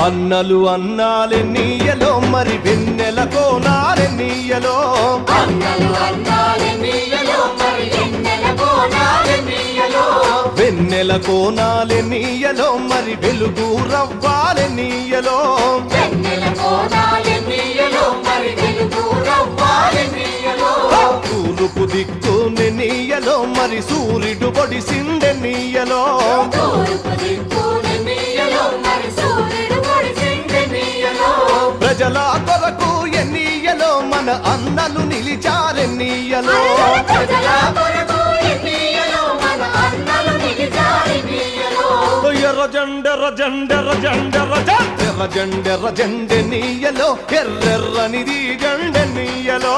అన్నలు అన్నాలెన్నీయలో మరి వెన్నెల కోనాలెన్నీయలో వెన్నెల కోనాలెన్నీయలో మరి వెలుగు రవ్వాలెన్నీయలో తూర్పు దిక్కు నెన్నీయలో మరి సూర్యుడు పొడిసిందెన్నీయలో ప్రజల కొరకు ఎన్నీయలో మన అన్నలు నిలిచారెన్నీయలో ఎర్ర జెండెర్ర జెండెర్ర జెండెర్ర జెండెర్ర జెండెర్ర జెండెన్నీయలో ఎర్రెర్రనిది జెండెన్నీయలో